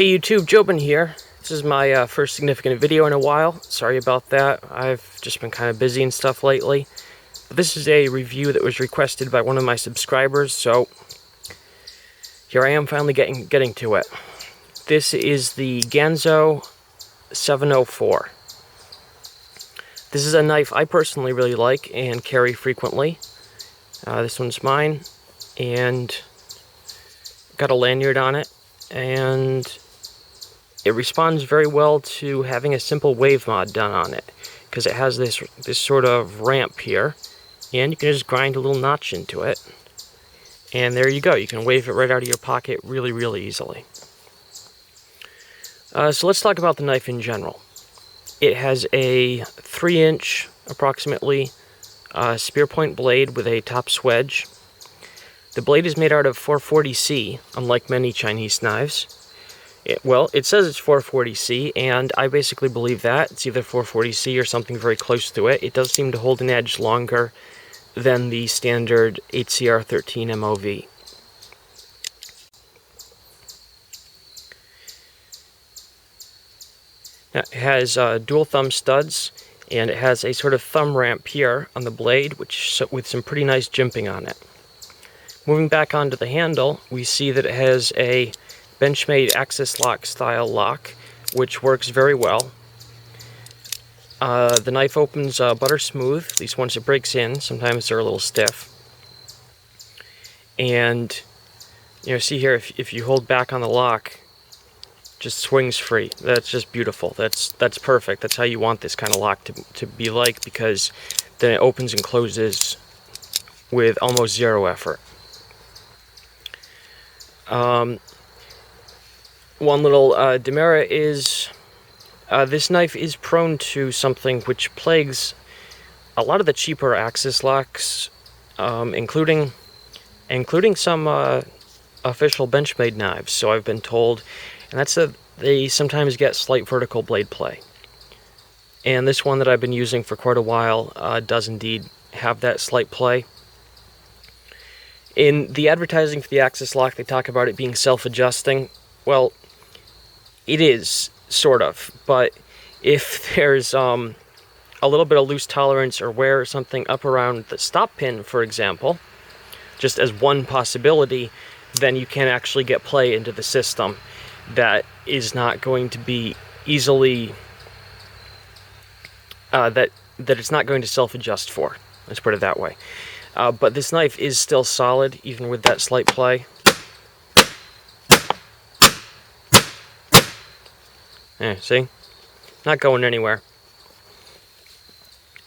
Hey YouTube, Jobin here. This is my first significant video in a while. Sorry about that. I've just been kind of busy and stuff lately. But this is a review that was requested by one of my subscribers, so here I am finally getting to it. This is the Ganzo 704. This is a knife I personally really like and carry frequently. This one's mine, and got a lanyard on it, and it responds very well to having a simple wave mod done on it, because it has this sort of ramp here, and you can just grind a little notch into it, and there you go. You can wave it right out of your pocket really easily. So let's talk about the knife in general. It has a 3-inch, approximately, spear point blade with a top swedge. The blade is made out of 440C, unlike many Chinese knives. It says it's 440C, and I basically believe that. It's either 440C or something very close to it. It does seem to hold an edge longer than the standard 8CR13 MOV. Now, it has dual thumb studs, and it has a sort of thumb ramp here on the blade, with some pretty nice jimping on it. Moving back onto the handle, we see that it has a Benchmade axis lock style lock, which works very well. The knife opens butter smooth, at least once it breaks in. Sometimes they're a little stiff. And see here, if you hold back on the lock, just swings free. That's just beautiful. That's perfect. That's how you want this kind of lock to be like, because then it opens and closes with almost zero effort. One little demerit is this knife is prone to something which plagues a lot of the cheaper axis locks, including some official Benchmade knives, so I've been told, and that's that they sometimes get slight vertical blade play. And this one that I've been using for quite a while does indeed have that slight play. In the advertising for the axis lock, they talk about it being self-adjusting. Well, it is, sort of, but if there's a little bit of loose tolerance or wear or something up around the stop pin, for example, just as one possibility, then you can actually get play into the system that is not going to be easily, that it's not going to self-adjust for. Let's put it that way. But this knife is still solid, even with that slight play. See? Not going anywhere.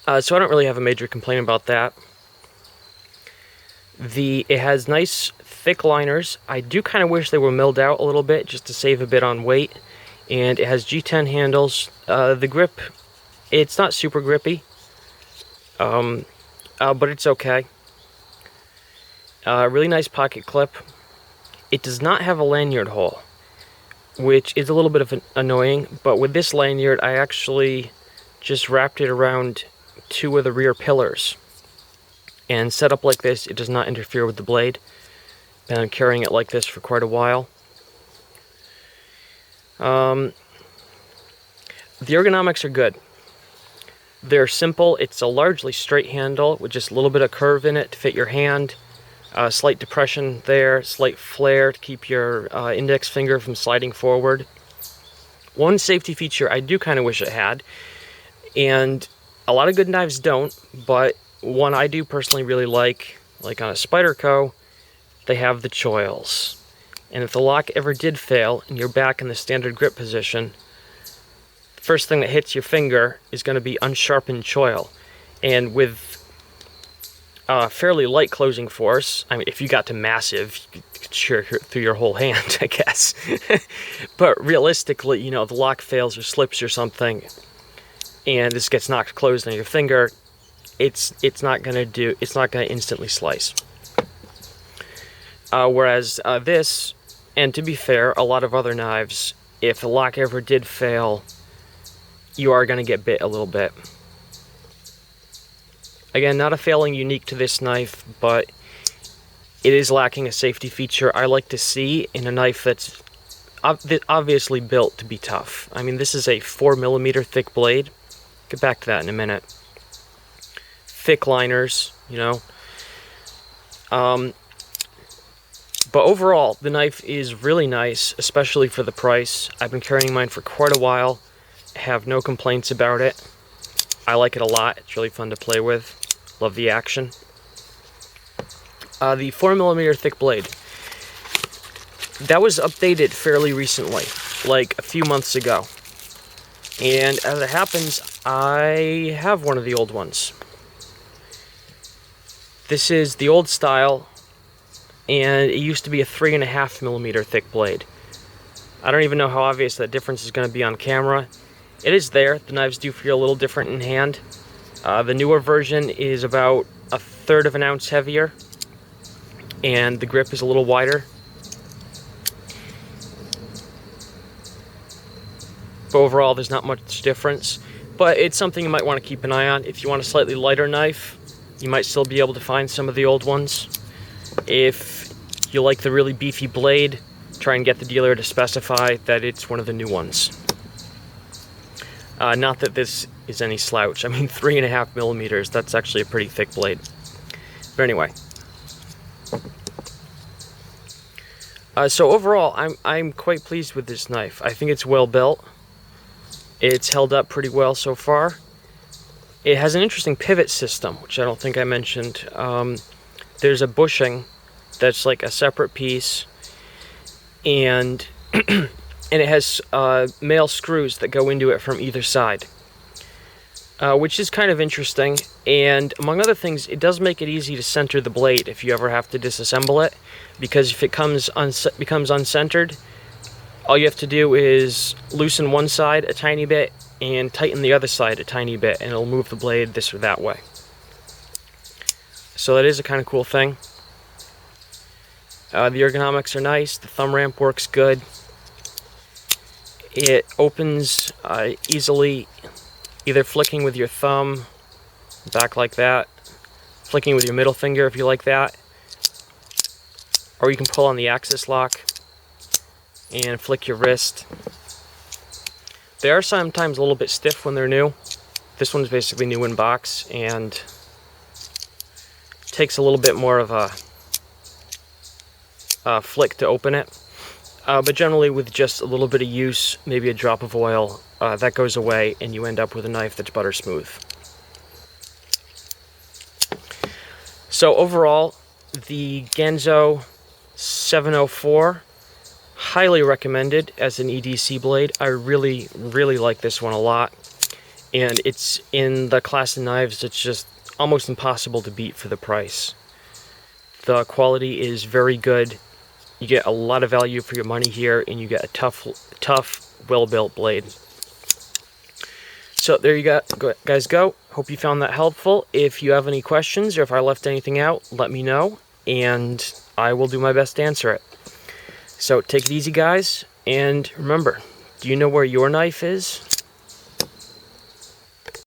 So I don't really have a major complaint about that. It has nice thick liners. I do kind of wish they were milled out a little bit, just to save a bit on weight. And it has G10 handles. The grip, it's not super grippy, but it's okay. Really nice pocket clip. It does not have a lanyard hole, which is a little bit of annoying, but with this lanyard I actually just wrapped it around 2 of the rear pillars, and set up like this, it does not interfere with the blade. And I'm carrying it like this for quite a while. The ergonomics are good. They're simple. It's a largely straight handle with just a little bit of curve in it to fit your hand. Slight depression there, slight flare to keep your index finger from sliding forward. One safety feature I do kind of wish it had, and a lot of good knives don't, but one I do personally really like on a Spyderco, they have the choils. And if the lock ever did fail and you're back in the standard grip position, the first thing that hits your finger is going to be unsharpened choil. And with fairly light closing force, I mean, if you got to massive, you could shear through your whole hand, I guess. But realistically, the lock fails or slips or something, and this gets knocked closed on your finger, it's not gonna instantly slice. Whereas this, and to be fair, a lot of other knives, if the lock ever did fail, you are gonna get bit a little bit. Again, not a failing unique to this knife, but it is lacking a safety feature I like to see in a knife that's obviously built to be tough. I mean, this is a 4mm thick blade. Get back to that in a minute. Thick liners, you know. But overall, the knife is really nice, especially for the price. I've been carrying mine for quite a while. Have no complaints about it. I like it a lot. It's really fun to play with. Love the action. The 4mm thick blade. That was updated fairly recently, like a few months ago. And as it happens, I have one of the old ones. This is the old style, and it used to be a 3.5mm thick blade. I don't even know how obvious that difference is going to be on camera. It is there. The knives do feel a little different in hand. The newer version is about 1/3 of an ounce heavier, and the grip is a little wider. But overall, there's not much difference. But it's something you might want to keep an eye on. If you want a slightly lighter knife, you might still be able to find some of the old ones. If you like the really beefy blade, try and get the dealer to specify that it's one of the new ones. Not that this is any slouch. I mean, 3.5mm, that's actually a pretty thick blade. But anyway. So overall, I'm quite pleased with this knife. I think it's well built. It's held up pretty well so far. It has an interesting pivot system, which I don't think I mentioned. There's a bushing that's like a separate piece, and and it has male screws that go into it from either side, which is kind of interesting. And among other things, it does make it easy to center the blade if you ever have to disassemble it, because if it becomes uncentered, all you have to do is loosen one side a tiny bit and tighten the other side a tiny bit, and it'll move the blade this or that way. So that is a kind of cool thing. The ergonomics are nice. The thumb ramp works good. It opens easily, either flicking with your thumb back like that, flicking with your middle finger if you like that, or you can pull on the axis lock and flick your wrist. They are sometimes a little bit stiff when they're new. This one's basically new in box and takes a little bit more of a flick to open it. But generally with just a little bit of use, maybe a drop of oil, that goes away and you end up with a knife that's butter smooth. So overall, the Ganzo 704, highly recommended as an EDC blade. I really, really like this one a lot. And it's in the class of knives that's just almost impossible to beat for the price. The quality is very good. You get a lot of value for your money here, and you get a tough, well-built blade. So there you guys go. Hope you found that helpful. If you have any questions or if I left anything out, let me know, and I will do my best to answer it. So take it easy, guys, and remember, do you know where your knife is?